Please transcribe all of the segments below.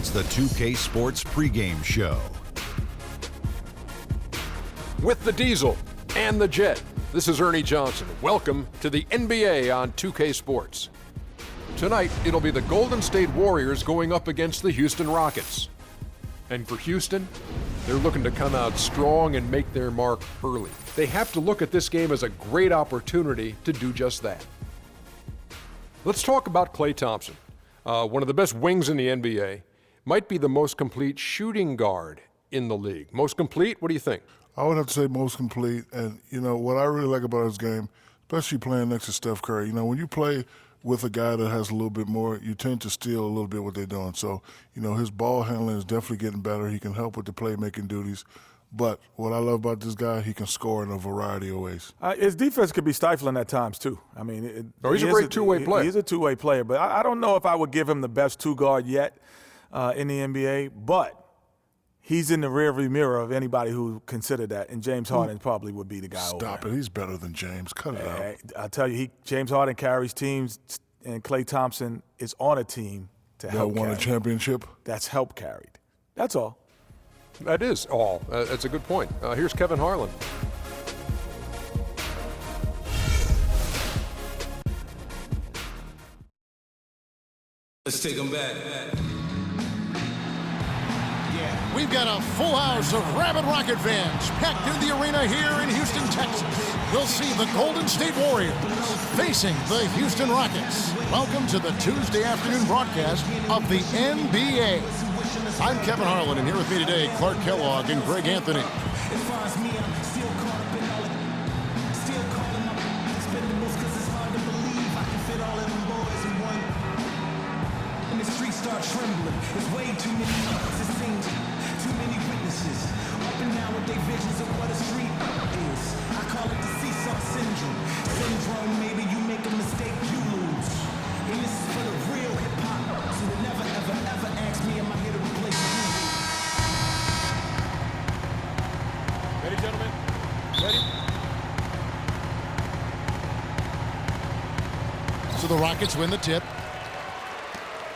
It's the 2K Sports pregame show. With the Diesel and the Jet, this is Ernie Johnson. Welcome to the NBA on 2K Sports. Tonight, it'll be the Golden State Warriors going up against the Houston Rockets. And for Houston, they're looking to come out strong and make their mark early. They have to look at this game as a great opportunity to do just that. Let's talk about Klay Thompson. One of the best wings in the NBA, might be the most complete shooting guard in the league. Most complete? What do you think? I would have to say most complete. And, you know, what I really like about his game, especially playing next to Steph Curry, you know, when you play with a guy that has a little bit more, you tend to steal a little bit what they're doing. So, you know, his ball handling is definitely getting better. He can help with the playmaking duties. But what I love about this guy, he can score in a variety of ways. His defense could be stifling at times, too. I mean, he's a great two-way player. He's a two-way player. But I don't know if I would give him the best two-guard yet in the NBA. But he's in the rearview mirror of anybody who considered that. And James Harden probably would be the guy over there. Stop it. He's better than James. Cut it out. I tell you, James Harden carries teams, and Klay Thompson is on a team to help carry. Won a championship? That's help carried. That's all. That is all. That's a good point. Here's Kevin Harlan. Let's take them back. We've got a full house of rabid Rocket fans packed in the arena here in Houston, Texas. We'll see the Golden State Warriors facing the Houston Rockets. Welcome to the Tuesday afternoon broadcast of the NBA. I'm Kevin Harlan, and here with me today, Clark Kellogg and Greg Anthony. Start trembling. There's way too many ups, it seems. Too many witnesses. Up and down with their visions of what a street is. I call it the seesaw syndrome. Syndrome, maybe you make a mistake, you lose. And this is for the real hip-hop. So they never, ever, ever ask me, am I here to replace you? Ready, gentlemen? Ready? So the Rockets win the tip.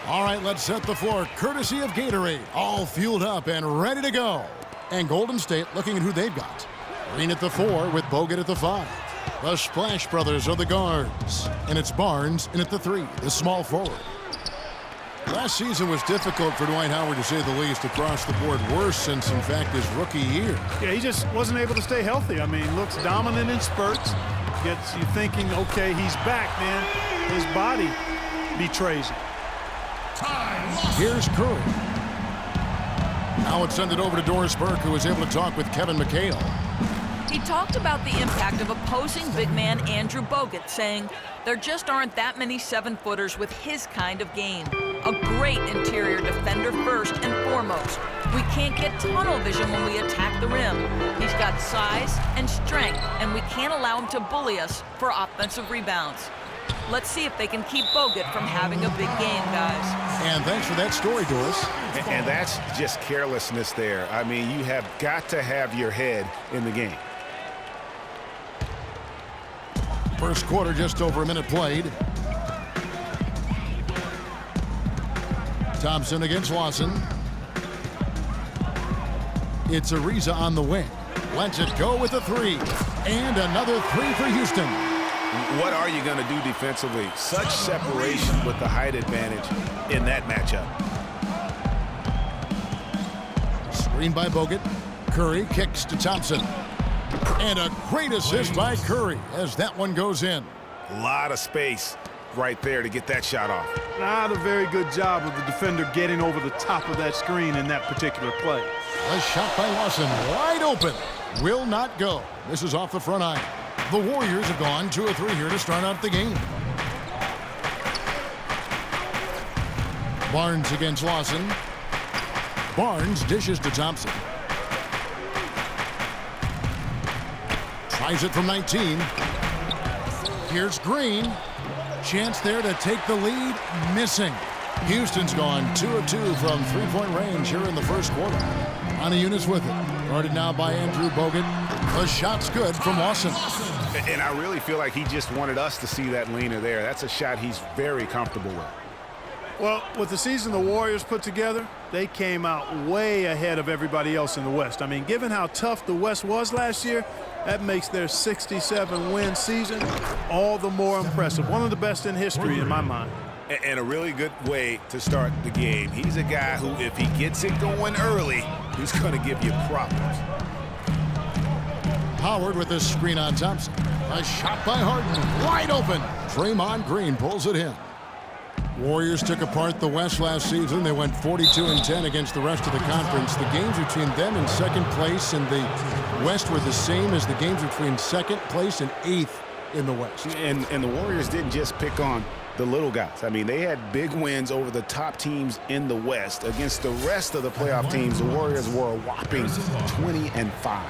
All right, let's set the floor, courtesy of Gatorade. All fueled up and ready to go. And Golden State looking at who they've got. Green at the 4 with Bogut at the 5. The Splash Brothers are the guards. And it's Barnes in at the 3, the small forward. Last season was difficult for Dwight Howard, to say the least, across the board. Worse since, in fact, his rookie year. Yeah, he just wasn't able to stay healthy. I mean, looks dominant in spurts. Gets you thinking, okay, he's back, man. His body betrays him. Here's Curry. Now it's sent it over to Doris Burke, who was able to talk with Kevin McHale. He talked about the impact of opposing big man Andrew Bogut, saying there just aren't that many 7-footers with his kind of game. A great interior defender first and foremost. We can't get tunnel vision when we attack the rim. He's got size and strength, and we can't allow him to bully us for offensive rebounds. Let's see if they can keep Bogut from having a big game, guys. And thanks for that story, Doris. And that's just carelessness there. I mean, you have got to have your head in the game. First quarter, just over a minute played. Thompson against Lawson. It's Ariza on the wing. Lets it go with a 3. And another 3 for Houston. What are you going to do defensively? Such separation with the height advantage in that matchup. Screen by Bogut. Curry kicks to Thompson. And a great assist by Curry as that one goes in. A lot of space right there to get that shot off. Not a very good job of the defender getting over the top of that screen in that particular play. A shot by Lawson, wide open. Will not go. This is off the front iron. The Warriors have gone 2 of 3 here to start out the game. Barnes against Lawson. Barnes dishes to Thompson. Tries it from 19. Here's Green. Chance there to take the lead. Missing. Houston's gone 2 of 2 from three-point range here in the first quarter. Aniunas with it. Guarded now by Andrew Bogut. The shot's good from Lawson. And I really feel like he just wanted us to see that leaner there. That's a shot he's very comfortable with. Well, with the season the Warriors put together, they came out way ahead of everybody else in the West. I mean, given how tough the West was last year, that makes their 67-win season all the more impressive. One of the best in history in my mind. And a really good way to start the game. He's a guy who, if he gets it going early, he's going to give you problems. Howard with this screen on Thompson. A shot by Harden, wide open. Draymond Green pulls it in. Warriors took apart the West last season. They went 42-10 against the rest of the conference. The games between them and second place in the West were the same as the games between second place and 8th in the West. And the Warriors didn't just pick on the little guys. I mean, they had big wins over the top teams in the West. Against the rest of the playoff teams, the Warriors were a whopping 20-5.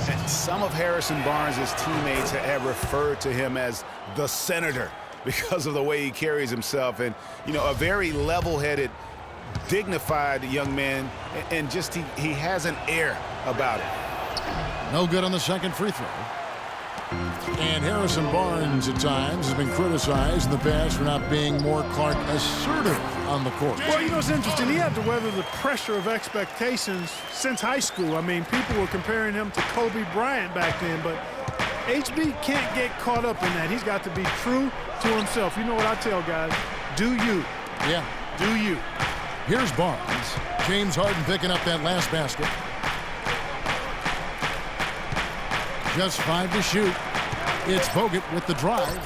And some of Harrison Barnes' teammates have referred to him as the Senator because of the way he carries himself, and a very level-headed, dignified young man, and just he has an air about it. No good on the second free throw. And Harrison Barnes at times has been criticized in the past for not being more Clark assertive on the court. Well, it's interesting. He had to weather the pressure of expectations since high school. I mean, people were comparing him to Kobe Bryant back then, but HB can't get caught up in that. He's got to be true to himself. You know what I tell guys? Do you. Yeah. Do you. Here's Barnes. James Harden picking up that last basket. Just 5 to shoot. It's Bogut with the drive.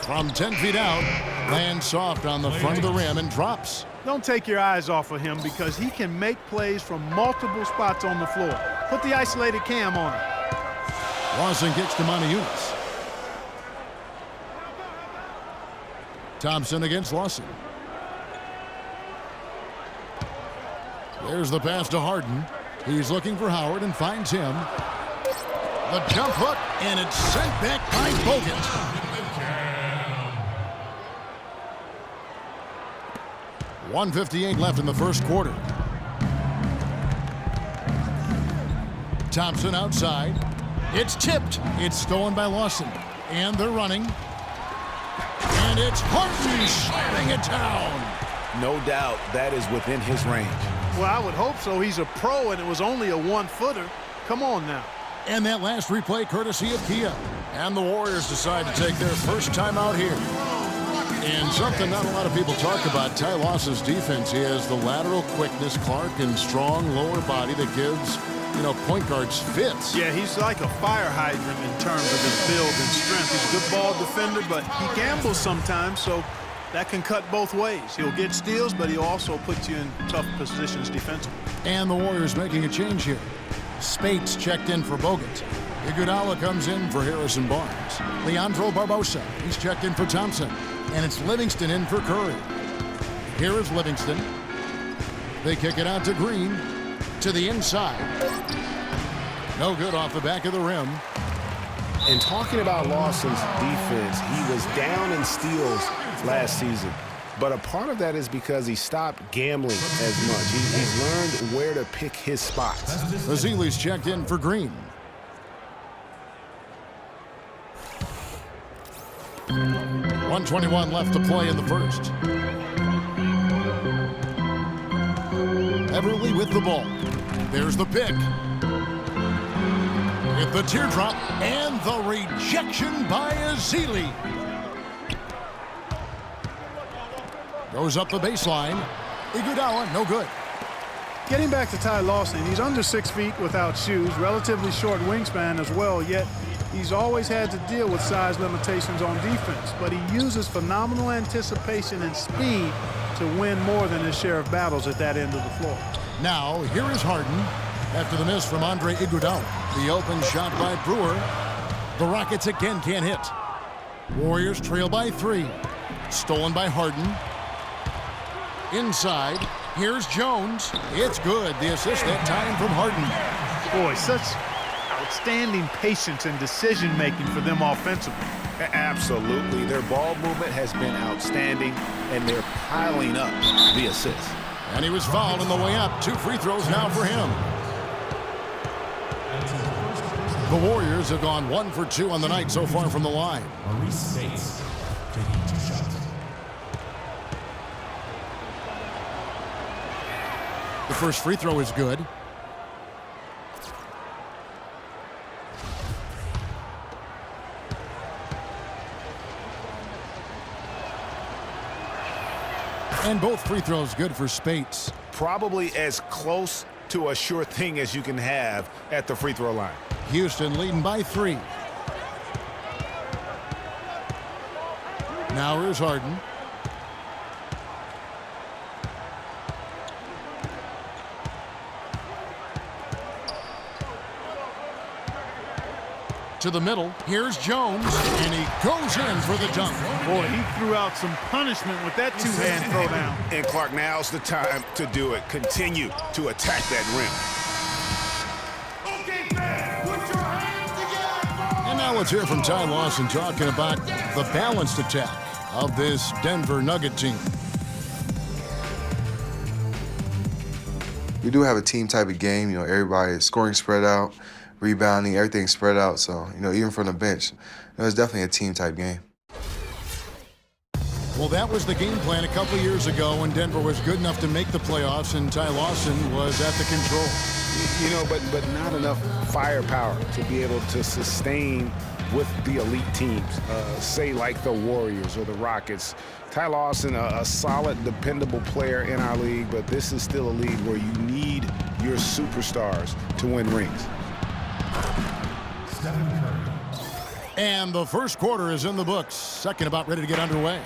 From 10 feet out, lands soft on the front of the rim and drops. Don't take your eyes off of him because he can make plays from multiple spots on the floor. Put the isolated cam on him. Lawson kicks to Moniunas. Thompson against Lawson. There's the pass to Harden. He's looking for Howard and finds him. The jump hook, and it's sent back by Bogut. 1:58 left in the first quarter. Thompson outside. It's tipped. It's stolen by Lawson. And they're running. And it's Harden slamming it down. No doubt that is within his range. Well, I would hope so. He's a pro, and it was only a 1-footer. Come on now. And that last replay courtesy of Kia. And the Warriors decide to take their first time out here. And something not a lot of people talk about, Ty Lawson's defense. He has the lateral quickness, Clark, and strong lower body that gives, point guards fits. Yeah, he's like a fire hydrant in terms of his build and strength. He's a good ball defender, but he gambles sometimes, so that can cut both ways. He'll get steals, but he'll also put you in tough positions defensively. And the Warriors making a change here. Spates checked in for Bogut. Iguodala comes in for Harrison Barnes. Leandro Barbosa, he's checked in for Thompson. And it's Livingston in for Curry. Here is Livingston. They kick it out to Green. To the inside. No good off the back of the rim. And talking about Lawson's defense, he was down in steals last season. But a part of that is because he stopped gambling as much. He's learned where to pick his spots. Azili's checked in for Green. .121 left to play in the first. Everly with the ball. There's the pick. With the teardrop and the rejection by Azili. Goes up the baseline. Iguodala, no good. Getting back to Ty Lawson, he's under 6 feet without shoes, relatively short wingspan as well, yet he's always had to deal with size limitations on defense, but he uses phenomenal anticipation and speed to win more than his share of battles at that end of the floor. Now, here is Harden after the miss from Andre Iguodala. The open shot by Brewer. The Rockets again can't hit. Warriors trail by 3. Stolen by Harden. Inside, here's Jones. It's good. The assist that time from Harden. Boy, such outstanding patience and decision-making for them offensively. Absolutely. Their ball movement has been outstanding, and they're piling up the assists. And he was fouled on the way up. 2 free throws now for him. The Warriors have gone 1 for 2 on the night so far from the line. The first free throw is good. And both free throws good for Spates. Probably as close to a sure thing as you can have at the free throw line. Houston leading by 3. Now here's Harden. To the middle. Here's Jones, and he goes in for the dunk. Boy, he threw out some punishment with that two-hand throwdown. And Clark, now's the time to do it. Continue to attack that rim. Okay, fans, put your hands together. And now let's hear from Ty Lawson talking about the balanced attack of this Denver Nugget team. We do have a team type of game. You know, everybody is scoring spread out, rebounding, everything's spread out. So, you know, even from the bench, it's definitely a team type game. Well, that was the game plan a couple years ago when Denver was good enough to make the playoffs and Ty Lawson was at the control. You know, but not enough firepower to be able to sustain with the elite teams, say like the Warriors or the Rockets. Ty Lawson, a solid, dependable player in our league, but this is still a league where you need your superstars to win rings. And the first quarter is in the books. Second about ready to get underway.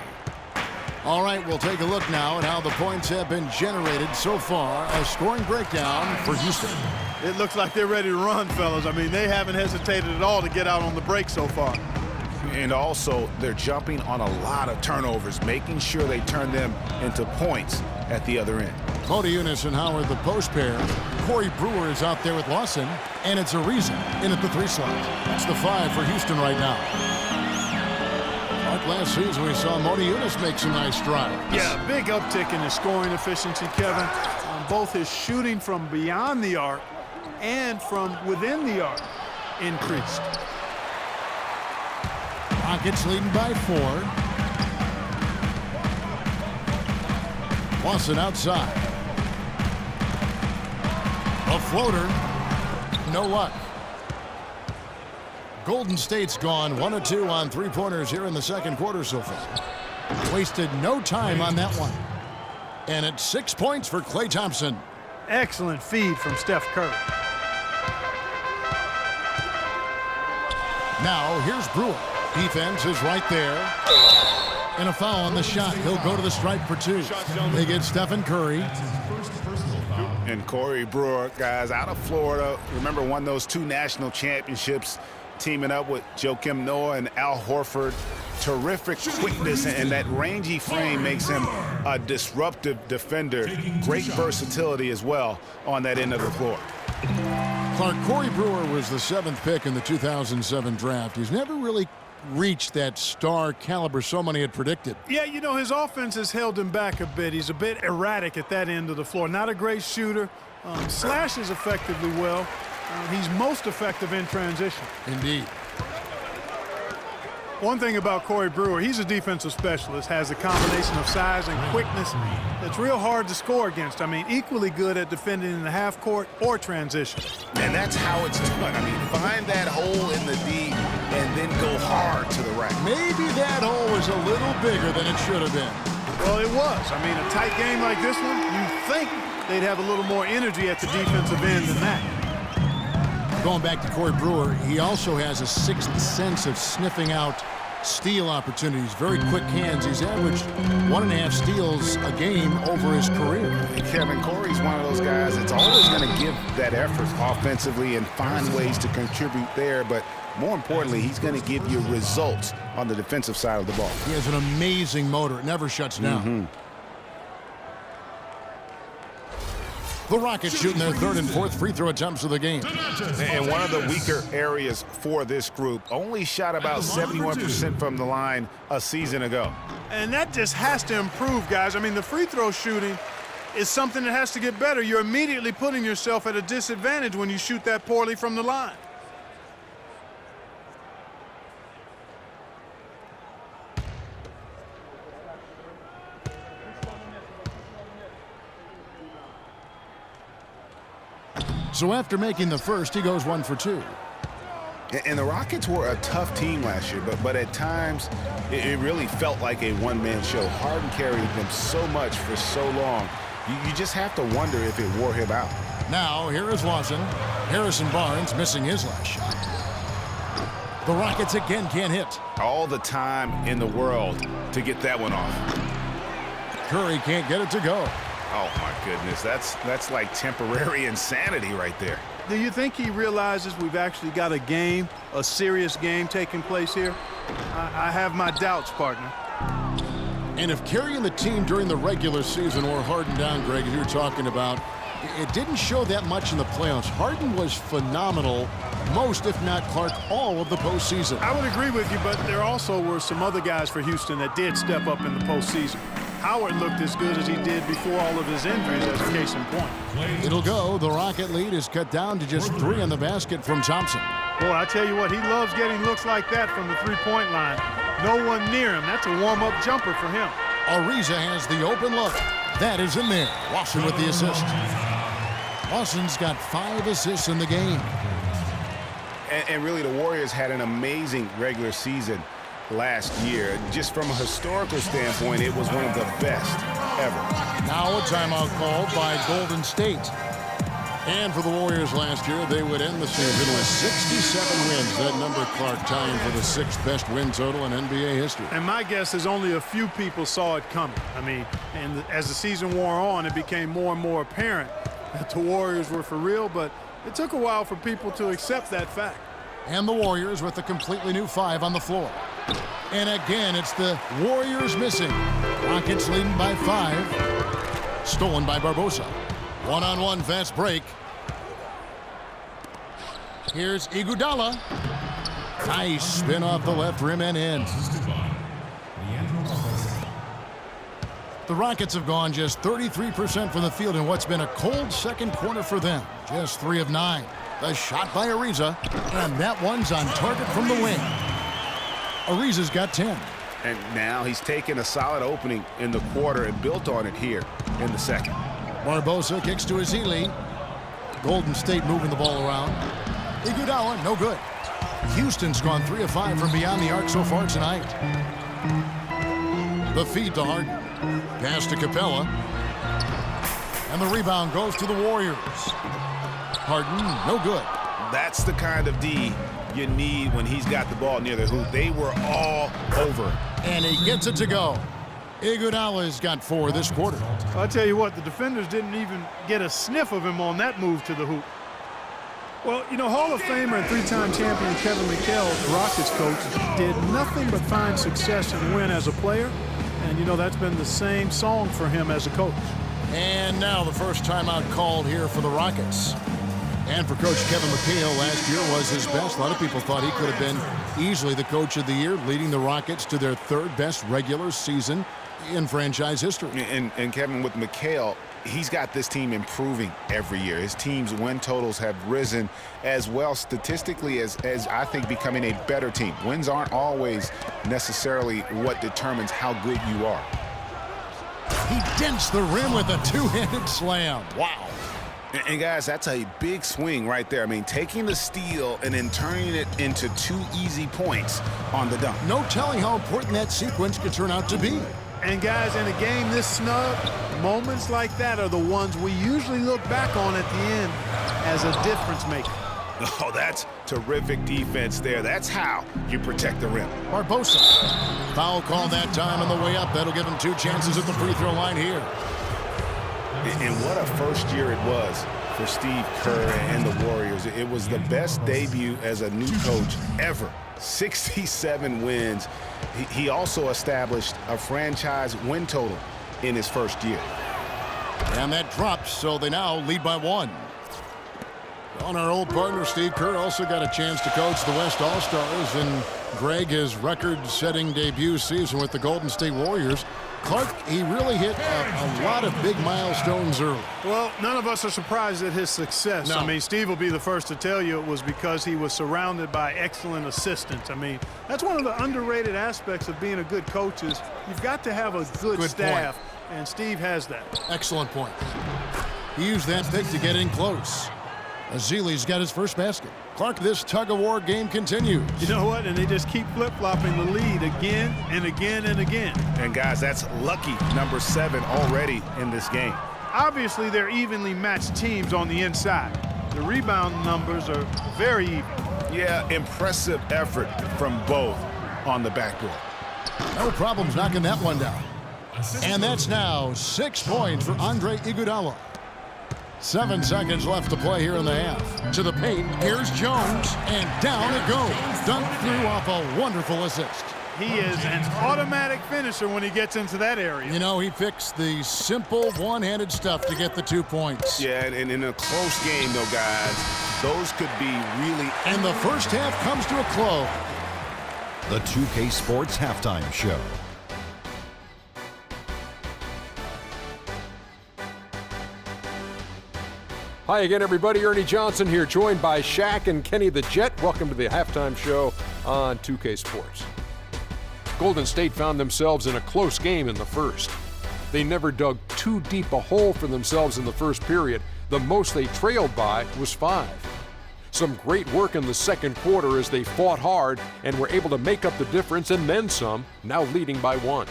All right, we'll take a look now at how the points have been generated so far. A scoring breakdown for Houston. It looks like they're ready to run, fellas. I mean, they haven't hesitated at all to get out on the break so far. And also, they're jumping on a lot of turnovers, making sure they turn them into points at the other end. Modiunas and Howard, the post pair. Corey Brewer is out there with Lawson, and it's Ariza in at the 3 slot. That's the 5 for Houston right now. Like last season, we saw Modiunas make some nice strides. Yeah, big uptick in his scoring efficiency, Kevin. Both his shooting from beyond the arc and from within the arc increased. Rockets leading by 4. Lawson outside. A floater. No luck. Golden State's gone 1 of 2 on 3-pointers here in the second quarter so far. Wasted no time on that one. And it's 6 points for Klay Thompson. Excellent feed from Steph Curry. Now here's Brewer. Defense is right there. And a foul on the shot. He'll go to the stripe for 2. They get Stephen Curry. And Corey Brewer, guys, out of Florida. Remember, won those 2 national championships, teaming up with Joakim Noah and Al Horford. Terrific quickness, and that rangy frame makes him a disruptive defender. Great versatility as well on that end of the floor. Clark, Corey Brewer was the 7th pick in the 2007 draft. He's never really reached that star caliber so many had predicted. Yeah, you know, his offense has held him back a bit. He's a bit erratic at that end of the floor. Not a great shooter. Slashes effectively well. He's most effective in transition. Indeed. One thing about Corey Brewer, he's a defensive specialist, has a combination of size and quickness that's real hard to score against. I mean, equally good at defending in the half court or transition. And that's how it's done. I mean, find that hole in the D and then go hard to the rack. Maybe that hole was a little bigger than it should have been. Well, it was. I mean, a tight game like this one, you'd think they'd have a little more energy at the defensive end than that. Going back to Corey Brewer, he also has a 6th sense of sniffing out steal opportunities. Very quick hands. He's averaged 1.5 steals a game over his career. Kevin, Corey's one of those guys that's always going to give that effort offensively and find ways to contribute there, but more importantly, he's going to give you results on the defensive side of the ball. He has an amazing motor. It never shuts down. The Rockets shooting their 3rd and 4th free throw attempts of the game. And one of the weaker areas for this group, only shot about 71% from the line a season ago. And that just has to improve, guys. I mean, the free throw shooting is something that has to get better. You're immediately putting yourself at a disadvantage when you shoot that poorly from the line. So after making the first, he goes 1 for 2. And the Rockets were a tough team last year, but at times it really felt like a one-man show. Harden carried them so much for so long. You just have to wonder if it wore him out. Now, here is Lawson. Harrison Barnes missing his last shot. The Rockets again can't hit. All the time in the world to get that one off. Curry can't get it to go. Oh, my goodness. That's like temporary insanity right there. Do you think he realizes we've actually got a game, a serious game taking place here? I have my doubts, partner. And if carrying the team during the regular season or Harden down, Greg, as you're talking about, it didn't show that much in the playoffs. Harden was phenomenal most, if not Clark, all of the postseason. I would agree with you, but there also were some other guys for Houston that did step up in the postseason. Howard looked as good as he did before all of his injuries, as a case in point. It'll go. The Rocket lead is cut down to just 3 on the basket from Thompson. Boy, I tell you what, he loves getting looks like that from the three-point line. No one near him. That's a warm-up jumper for him. Ariza has the open look. That is in there. Lawson with the assist. Lawson's got 5 assists in the game. And really, the Warriors had an amazing regular season last year. Just from a historical standpoint, it was one of the best ever. Now a timeout called by Golden State. And for the Warriors last year, they would end the season with 67 wins. That number, Clark, tying for the 6th best win total in NBA history. And my guess is only a few people saw it coming. I mean, and as the season wore on, it became more and more apparent that the Warriors were for real, but it took a while for people to accept that fact. And the Warriors with a completely new 5 on the floor. And again, it's the Warriors missing. Rockets leading by 5. Stolen by Barbosa. One-on-one fast break. Here's Iguodala. Nice spin off the left rim and in. The Rockets have gone just 33% from the field in what's been a cold second quarter for them. Just 3 of 9. The shot by Ariza, and that one's on target from the wing. Ariza's got 10. And now he's taken a solid opening in the quarter and built on it here in the second. Barbosa kicks to Ezeli. Golden State moving the ball around. Iguodala, no good. Houston's gone 3 of 5 from beyond the arc so far tonight. The feed to Harden. Pass to Capella. And the rebound goes to the Warriors. Harden, no good. That's the kind of D you need when he's got the ball near the hoop. They were all over. And he gets it to go. Iguodala's got 4 this quarter. I'll tell you what, the defenders didn't even get a sniff of him on that move to the hoop. Well, you know, Hall of Famer and 3-time champion Kevin McHale, the Rockets coach, did nothing but find success and win as a player. And, you know, that's been the same song for him as a coach. And now the first timeout called here for the Rockets. And for Coach Kevin McHale, last year was his best. A lot of people thought he could have been easily the coach of the year, leading the Rockets to their 3rd best regular season in franchise history. And Kevin, with McHale, he's got this team improving every year. His team's win totals have risen as well statistically as I think becoming a better team. Wins aren't always necessarily what determines how good you are. He dents the rim with a 2-handed slam. Wow. And guys, that's a big swing right there. I mean, taking the steal and then turning it into 2 easy points on the dunk. No telling how important that sequence could turn out to be. And guys, in a game this snug, moments like that are the ones we usually look back on at the end as a difference maker. Oh, that's terrific defense there. That's how you protect the rim. Barbosa. Foul call that time on the way up. That'll give him 2 chances at the free throw line here. And what a first year it was for Steve Kerr and the Warriors. It was the best debut as a new coach ever. 67 wins. He also established a franchise win total in his first year. And that drops, so they now lead by 1. On our old partner, Steve Kerr, also got a chance to coach the West All-Stars. And Greg, his record-setting debut season with the Golden State Warriors. Clark, he really hit a lot of big milestones early. Well, none of us are surprised at his success. No. I mean, Steve will be the first to tell you it was because he was surrounded by excellent assistants. I mean, that's one of the underrated aspects of being a good coach is you've got to have a good staff, and Steve has that. Excellent point. He used that pick to get in close. Azili's got his first basket. Clark, this tug-of-war game continues. You know what? And they just keep flip-flopping the lead again and again and again. And, guys, that's lucky number 7 already in this game. Obviously, they're evenly matched teams on the inside. The rebound numbers are very even. Yeah, impressive effort from both on the backboard. No problems knocking that one down. And that's now 6 points for Andre Iguodala. 7 seconds left to play here in the half. To the paint, here's Jones, and down it goes. Dunked through off a wonderful assist. He is an automatic finisher when he gets into that area. You know, he picks the simple one-handed stuff to get the 2 points. Yeah, and in a close game, though, guys, those could be really... And the first half comes to a close. The 2K Sports Halftime Show. Hi again, everybody. Ernie Johnson here, joined by Shaq and Kenny the Jet. Welcome to the halftime show on 2K Sports. Golden State found themselves in a close game in the first. They never dug too deep a hole for themselves in the first period. The most they trailed by was 5. Some great work in the second quarter as they fought hard and were able to make up the difference and then some, now leading by 1.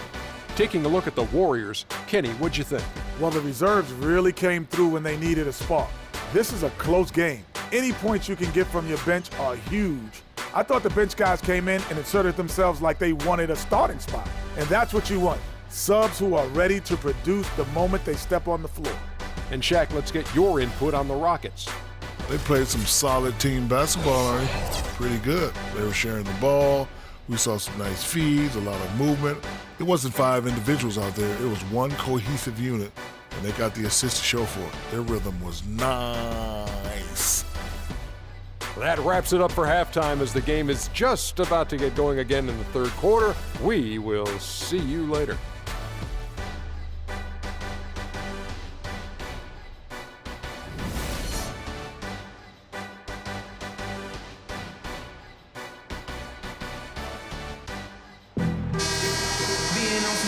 Taking a look at the Warriors, Kenny, what'd you think? Well, the reserves really came through when they needed a spark. This is a close game. Any points you can get from your bench are huge. I thought the bench guys came in and inserted themselves like they wanted a starting spot. And that's what you want. Subs who are ready to produce the moment they step on the floor. And Shaq, let's get your input on the Rockets. They played some solid team basketball, Ernie. Pretty good. They were sharing the ball. We saw some nice feeds, a lot of movement. It wasn't 5 individuals out there. It was one cohesive unit, and they got the assist to show for it. Their rhythm was nice. That wraps it up for halftime as the game is just about to get going again in the third quarter. We will see you later.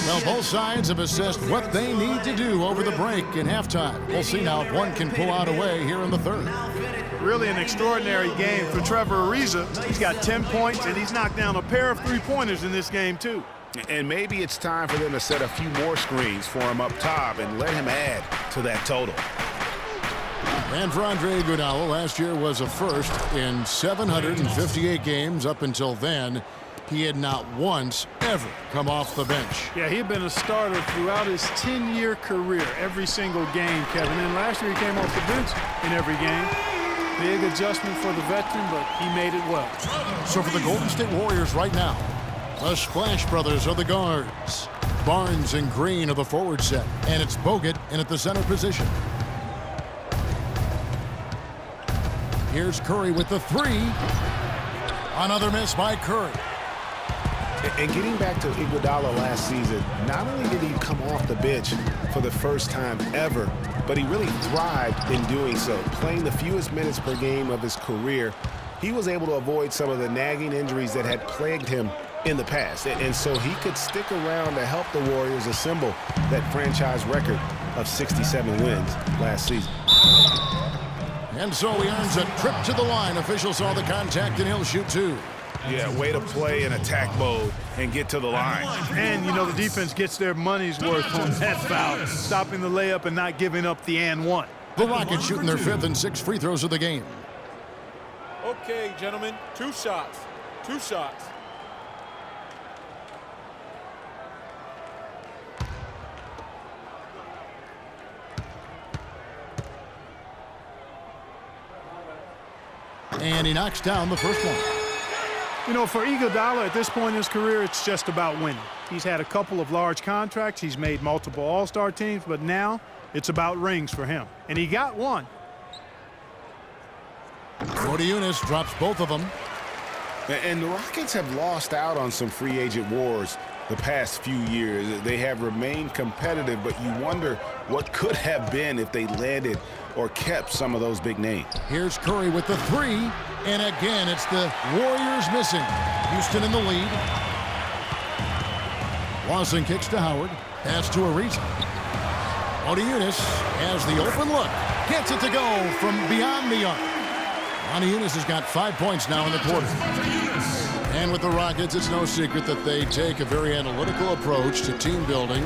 Well, both sides have assessed what they need to do over the break in halftime. We'll see now if one can pull out a way here in the third. Really an extraordinary game for Trevor Ariza. He's got 10 points, and he's knocked down a pair of three-pointers in this game, too. And maybe it's time for them to set a few more screens for him up top and let him add to that total. And for Andre Iguodala, last year was a first in 758 games. Up until then, he had not once ever come off the bench. Yeah, he had been a starter throughout his 10-year career, every single game, Kevin. And last year he came off the bench in every game. Big adjustment for the veteran, but he made it well. So for the Golden State Warriors right now, the Splash Brothers are the guards. Barnes and Green are the forward set. And it's Bogut in at the center position. Here's Curry with the 3. Another miss by Curry. And getting back to Iguodala last season, not only did he come off the bench for the first time ever, but he really thrived in doing so. Playing the fewest minutes per game of his career, he was able to avoid some of the nagging injuries that had plagued him in the past. And so he could stick around to help the Warriors assemble that franchise record of 67 wins last season. And so he earns a trip to the line. Officials saw the contact, and he'll shoot 2. Yeah, way to play in attack mode and get to the line. And, you know, the defense gets their money's worth on that foul, stopping the layup and not giving up the and 1. The Rockets shooting their 5th and 6th free throws of the game. Okay, gentlemen, 2 shots. 2 shots. And he knocks down the first one. You know, for Iguodala at this point in his career, it's just about winning. He's had a couple of large contracts. He's made multiple All-Star teams, but now it's about rings for him. And he got one. Eunice drops both of them. And the Rockets have lost out on some free agent wars the past few years. They have remained competitive, but you wonder what could have been if they landed or kept some of those big names. Here's Curry with the 3, and again it's the Warriors missing. Houston in the lead. Lawson kicks to Howard. Pass to Ariza. Eunice has the open look. Gets it to go from beyond the arc. Unis has got 5 points now in the quarter. And with the Rockets, it's no secret that they take a very analytical approach to team building.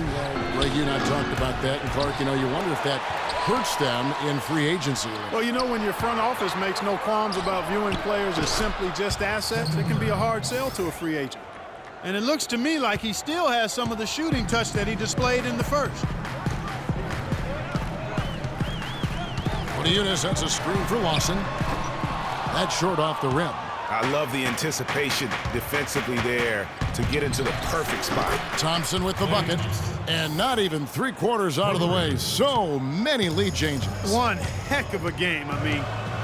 Greg, you and I talked about that. And Clark, you wonder if that hurts them in free agency. Well, when your front office makes no qualms about viewing players as simply just assets, it can be a hard sell to a free agent. And it looks to me like he still has some of the shooting touch that he displayed in the first. Unis sets a screen for Lawson. That's short off the rim. I love the anticipation defensively there to get into the perfect spot. Thompson with the bucket, and not even 3/4 out of the way. So many lead changes. One heck of a game.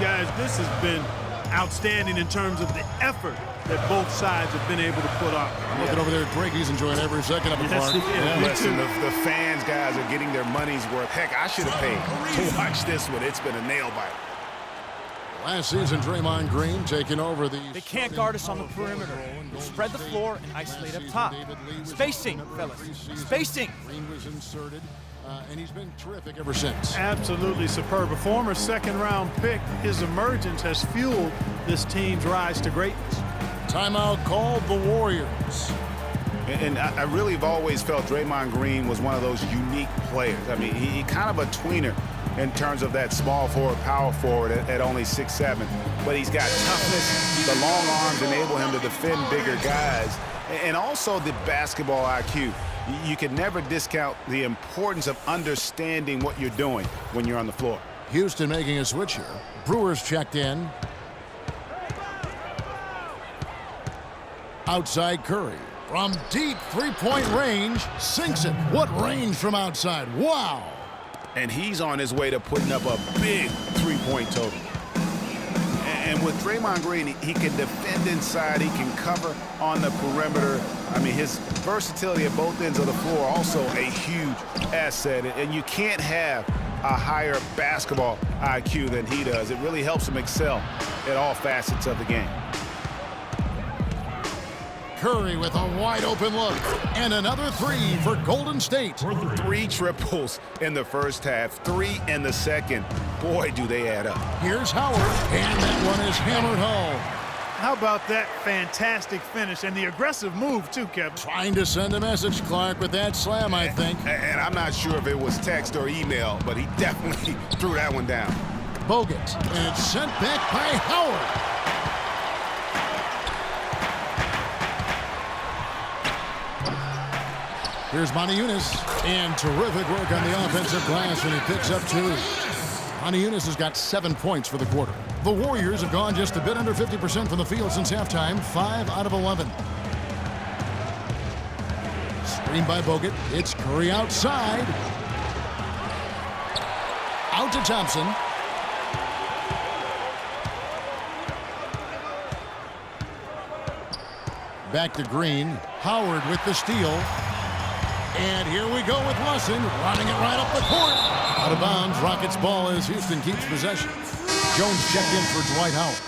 Guys, this has been outstanding in terms of the effort that both sides have been able to put up. I'm looking over there at Greg. He's enjoying every second of it, Clark. Listen, the fans, guys, are getting their money's worth. Heck, I should have paid to watch this one. It's been a nail-biter. Last season, Draymond Green taking over the... They can't guard us on the perimeter. Spread the floor and isolate up top. Spacing, fellas. Spacing. Green was inserted, and he's been terrific ever since. Absolutely superb. A former second-round pick, his emergence has fueled this team's rise to greatness. Timeout called the Warriors. And I really have always felt Draymond Green was one of those unique players. He kind of a tweener in terms of that small forward, power forward at only 6'7". But he's got toughness. The long arms enable him to defend bigger guys. And also the basketball IQ. You can never discount the importance of understanding what you're doing when you're on the floor. Houston making a switch here. Brewers checked in. Outside Curry. From deep three-point range, sinks it. What range from outside? Wow. And he's on his way to putting up a big three-point total. And with Draymond Green, he can defend inside. He can cover on the perimeter. His versatility at both ends of the floor also a huge asset. And you can't have a higher basketball IQ than he does. It really helps him excel at all facets of the game. Curry with a wide open look. And another three for Golden State. 3 triples in the first half, 3 in the second. Boy, do they add up. Here's Howard, and that one is hammered home. How about that fantastic finish and the aggressive move, too, Kevin? Trying to send a message, Clark, with that slam, I think. And I'm not sure if it was text or email, but he definitely threw that one down. Bogut, and it's sent back by Howard. Here's Unis, and terrific work on the offensive glass when he picks up 2. Unis has got 7 points for the quarter. The Warriors have gone just a bit under 50% from the field since halftime, 5 out of 11. Screen by Bogut. It's Curry outside. Out to Thompson. Back to Green. Howard with the steal. And here we go with Lawson, running it right up the court. Out of bounds, Rockets ball as Houston keeps possession. Jones checked in for Dwight Howard.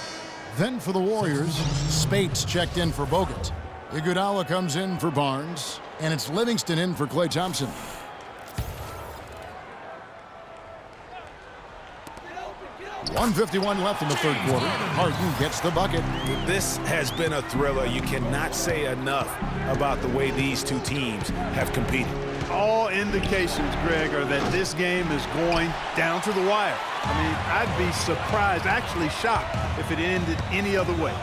Then for the Warriors, Spates checked in for Bogut. Iguodala comes in for Barnes, and it's Livingston in for Klay Thompson. .151 left in the third quarter. Harden gets the bucket. This has been a thriller. You cannot say enough about the way these two teams have competed. All indications, Greg, are that this game is going down to the wire. I'd be surprised, actually shocked, if it ended any other way.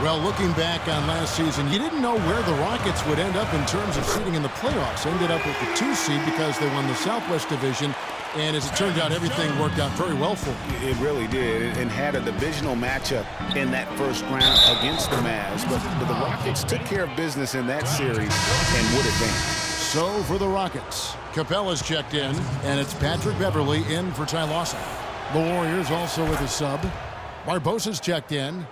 Well, looking back on last season, you didn't know where the Rockets would end up in terms of seeding in the playoffs. Ended up with the 2 seed because they won the Southwest Division. And as it turned out, everything worked out very well for them. It really did, and had a divisional matchup in that first round against the Mavs. But the Rockets took care of business in that series and would advance. So for the Rockets, Capella's checked in, and it's Patrick Beverley in for Ty Lawson. The Warriors also with a sub. Barbosa's checked in.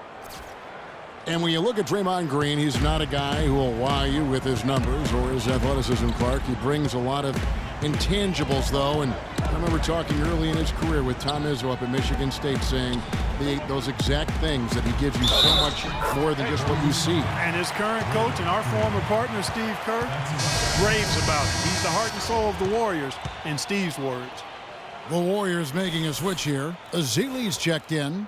And when you look at Draymond Green, he's not a guy who will wow you with his numbers or his athleticism, Clark. He brings a lot of intangibles, though, and I remember talking early in his career with Tom Izzo up at Michigan State saying those exact things, that he gives you so much more than just what you see. And his current coach and our former partner, Steve Kerr, raves about it. He's the heart and soul of the Warriors, in Steve's words. The Warriors making a switch here. Azili's checked in.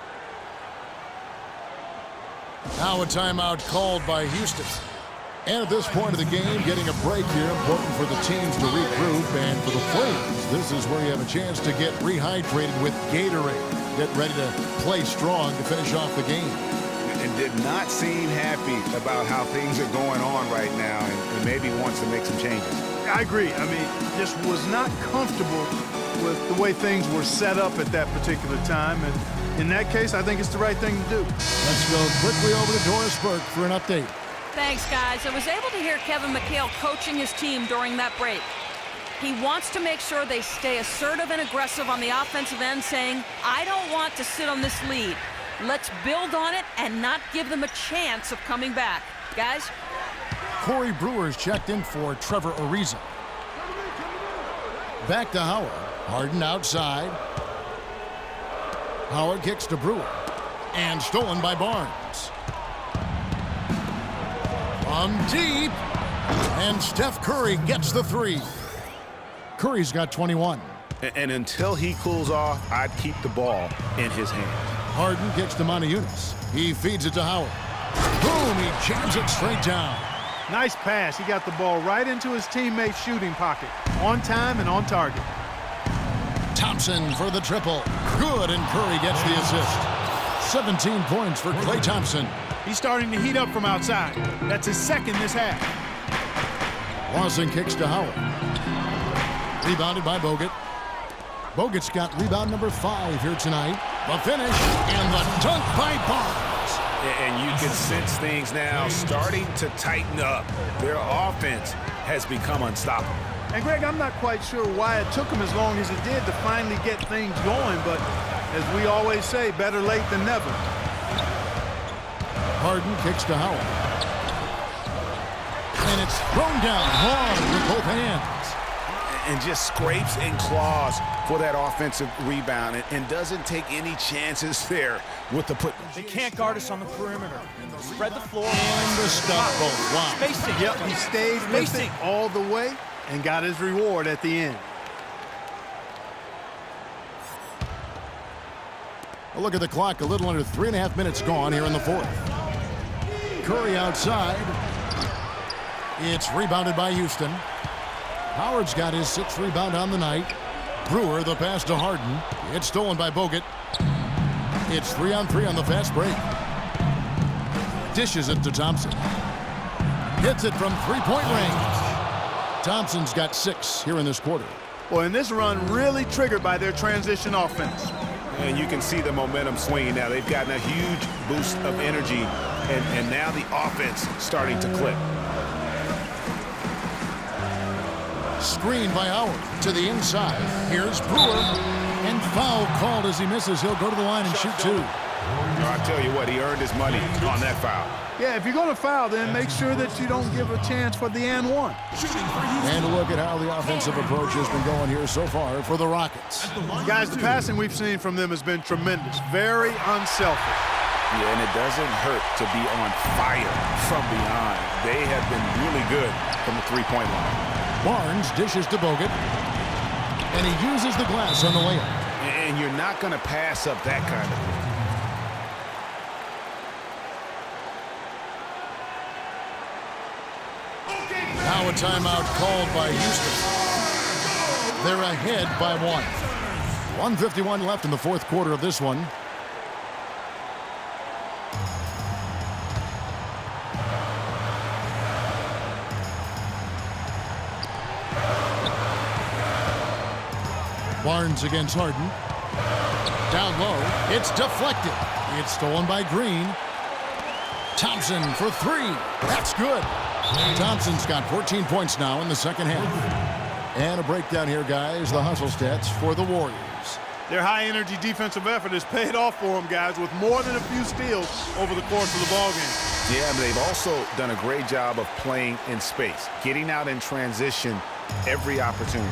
Now a timeout called by Houston. And at this point of the game, getting a break here, important for the teams to regroup. And for the Flames, this is where you have a chance to get rehydrated with Gatorade. Get ready to play strong to finish off the game. And did not seem happy about how things are going on right now, and maybe wants to make some changes. I agree. I mean, just was not comfortable with the way things were set up at that particular time. And in that case, I think it's the right thing to do. Let's go quickly over to Doris Burke for an update. Thanks, guys. I was able to hear Kevin McHale coaching his team during that break. He wants to make sure they stay assertive and aggressive on the offensive end, saying, I don't want to sit on this lead. Let's build on it and not give them a chance of coming back. Guys? Corey Brewer's checked in for Trevor Ariza. Back to Howard. Harden outside. Howard kicks to Brewer. And stolen by Barnes. From deep. And Steph Curry gets the three. Curry's got 21. And until he cools off, I'd keep the ball in his hand. Harden kicks to Moniunas. He feeds it to Howard. Boom, he jams it straight down. Nice pass. He got the ball right into his teammate's shooting pocket. On time and on target. Thompson for the triple. Good, and Curry gets the assist. 17 points for Klay Thompson. He's starting to heat up from outside. That's his second this half. Lawson kicks to Howard. Rebounded by Bogut. Bogut's got rebound number 5 here tonight. The finish and the dunk by Barnes. And you can sense things now starting to tighten up. Their offense has become unstoppable. And Greg, I'm not quite sure why it took him as long as it did to finally get things going, but as we always say, better late than never. Harden kicks to Howard. And it's thrown down hard with both hands. And just scrapes and claws for that offensive rebound and doesn't take any chances there with the put. They can't guard us on the perimeter. Spread the floor. And the stop both. Wow. Spacing. Yep, he stayed with it all the way and got his reward at the end. A look at the clock. A little under 3.5 minutes gone here in the fourth. Curry outside. It's rebounded by Houston. Howard's got his 6th rebound on the night. Brewer, the pass to Harden. It's stolen by Bogut. It's 3-on-3 on the fast break. Dishes it to Thompson. Hits it from three-point range. Thompson's got 6 here in this quarter. Well, and this run really triggered by their transition offense. And you can see the momentum swinging now. They've gotten a huge boost of energy, and now the offense starting to click. Screen by Howard to the inside. Here's Brewer. And foul called as he misses. He'll go to the line and shoot 2. I'll tell you what, he earned his money on that foul. Yeah, if you're going to foul, then make sure that you don't give a chance for the and one. And look at how the offensive approach has been going here so far for the Rockets. Guys, the passing we've seen from them has been tremendous. Very unselfish. Yeah, and it doesn't hurt to be on fire from behind. They have been really good from the three-point line. Barnes dishes to Bogut. And he uses the glass on the layup. And you're not going to pass up that kind of thing. Now a timeout called by Houston. They're ahead by 1. 1:51 left in the fourth quarter of this one. Barnes against Harden. Down low. It's deflected. It's stolen by Green. Thompson for 3. That's good. Thompson's got 14 points now in the second half. And a breakdown here, guys. The hustle stats for the Warriors. Their high-energy defensive effort has paid off for them, guys, with more than a few steals over the course of the ballgame. Yeah, but they've also done a great job of playing in space, getting out in transition every opportunity.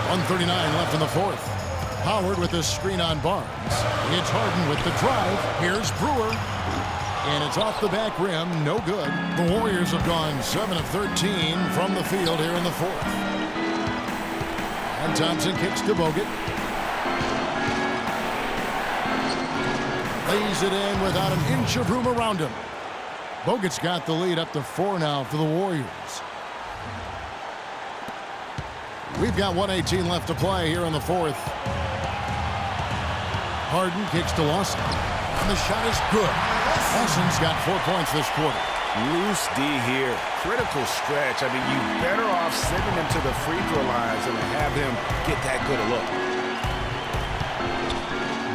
.139 left in the fourth. Howard with a screen on Barnes. It's Harden with the drive. Here's Brewer. And it's off the back rim. No good. The Warriors have gone 7 of 13 from the field here in the fourth. And Thompson kicks to Bogut. Lays it in without an inch of room around him. Bogut's got the lead up to 4 now for the Warriors. We've got 1:18 left to play here in the fourth. Harden kicks to Lawson. And the shot is good. Lawson's got 4 points this quarter. Loose D here. Critical stretch. I mean, you better off sending him to the free throw lines than to have him get that good a look.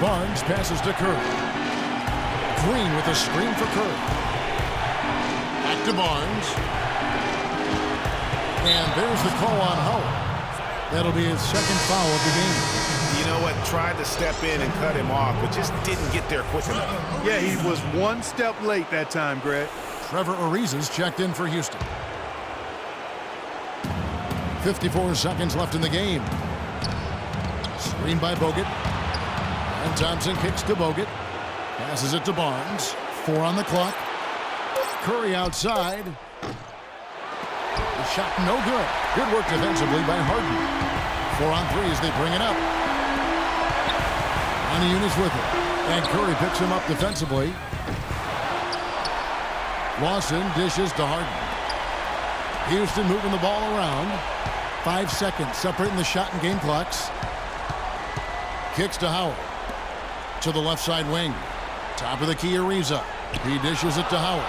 Barnes passes to Curry. Green with a screen for Curry. Back to Barnes. And there's the call on Howard. That'll be his second foul of the game. You know what? Tried to step in and cut him off, but just didn't get there quick enough. Yeah, he was 1 step late that time, Greg. Trevor Ariza's checked in for Houston. 54 seconds left in the game. Screen by Bogut. And Thompson kicks to Bogut. Passes it to Barnes. 4 on the clock. Curry outside. The shot no good. Good work defensively by Harden. 4 on 3 as they bring it up. Aniunas with it. And Curry picks him up defensively. Lawson dishes to Harden. Houston moving the ball around. 5 seconds separating the shot and game clocks. Kicks to Howard. To the left side wing. Top of the key, Ariza. He dishes it to Howard.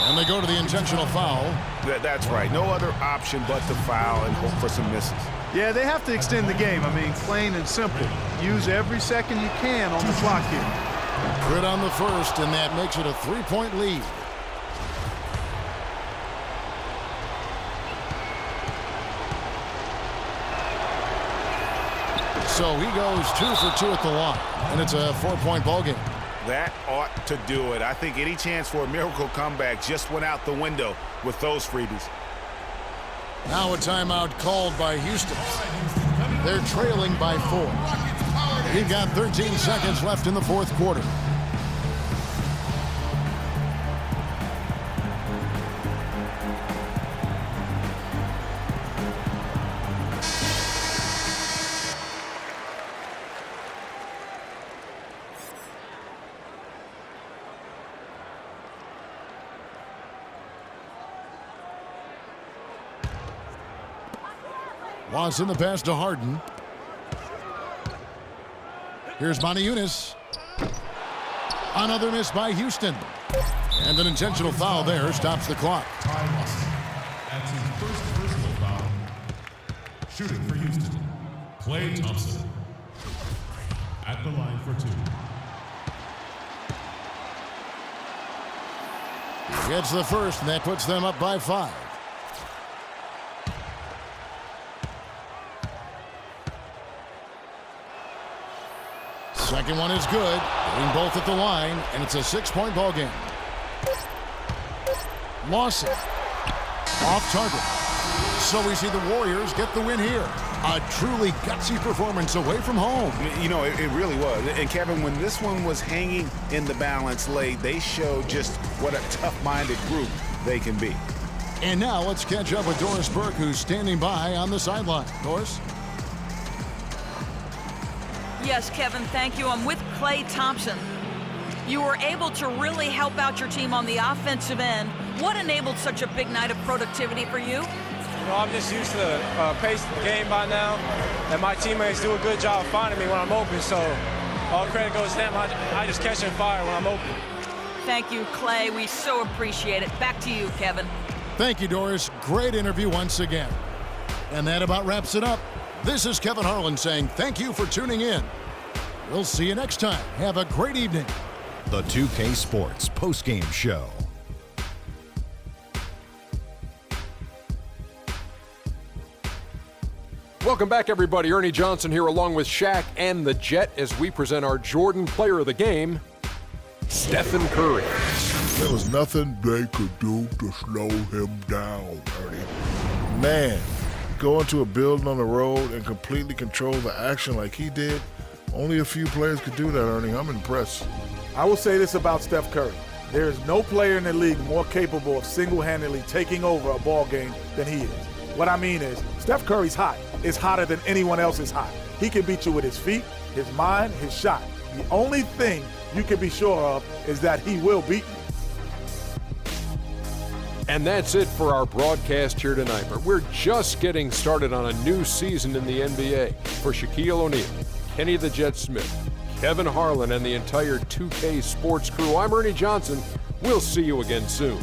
And they go to the intentional foul. That's right. No other option but to foul and hope for some misses. Yeah, they have to extend the game. I mean, plain and simple. Use every second you can on the clock here. Good on the first, and that makes it a 3-point lead. So he goes 2 for 2 at the line, and it's a 4-point ball game. That ought to do it. I think any chance for a miracle comeback just went out the window with those freebies. Now a timeout called by Houston. They're trailing by 4. We've got 13 seconds left in the fourth quarter. Lawson the pass to Harden. Here's Aniunas. Another miss by Houston. And an intentional foul there stops the clock. That's his first personal foul. Shooting for Houston, Klay Thompson. At the line for 2. He gets the first, and that puts them up by 5. Second one is good. Getting both at the line, and it's a 6-point ball game. Lawson. Off target. So we see the Warriors get the win here. A truly gutsy performance away from home. You know, it really was. And Kevin, when this one was hanging in the balance late, they showed just what a tough-minded group they can be. And now let's catch up with Doris Burke, who's standing by on the sideline. Doris? Yes, Kevin, thank you. I'm with Klay Thompson. You were able to really help out your team on the offensive end. What enabled such a big night of productivity for you? You know, I'm just used to the pace of the game by now, and my teammates do a good job of finding me when I'm open, so all credit goes to them. I just catch and fire when I'm open. Thank you, Klay. We so appreciate it. Back to you, Kevin. Thank you, Doris. Great interview once again. And that about wraps it up. This is Kevin Harlan saying thank you for tuning in. We'll see you next time. Have a great evening. The 2K Sports postgame show. Welcome back, everybody. Ernie Johnson here along with Shaq and the Jet as we present our Jordan Player of the Game, Stephen Curry. There was nothing they could do to slow him down, Ernie. Man, go into a building on the road and completely control the action like he did, only a few players could do that, Ernie. I'm impressed. I will say this about Steph Curry. There is no player in the league more capable of single-handedly taking over a ball game than he is. What I mean is, Steph Curry's hot. It's hotter than anyone else is hot. He can beat you with his feet, his mind, his shot. The only thing you can be sure of is that he will beat you. And that's it for our broadcast here tonight, but we're just getting started on a new season in the NBA. For Shaquille O'Neal, Kenny the Jet Smith, Kevin Harlan, and the entire 2K Sports crew, I'm Ernie Johnson. We'll see you again soon.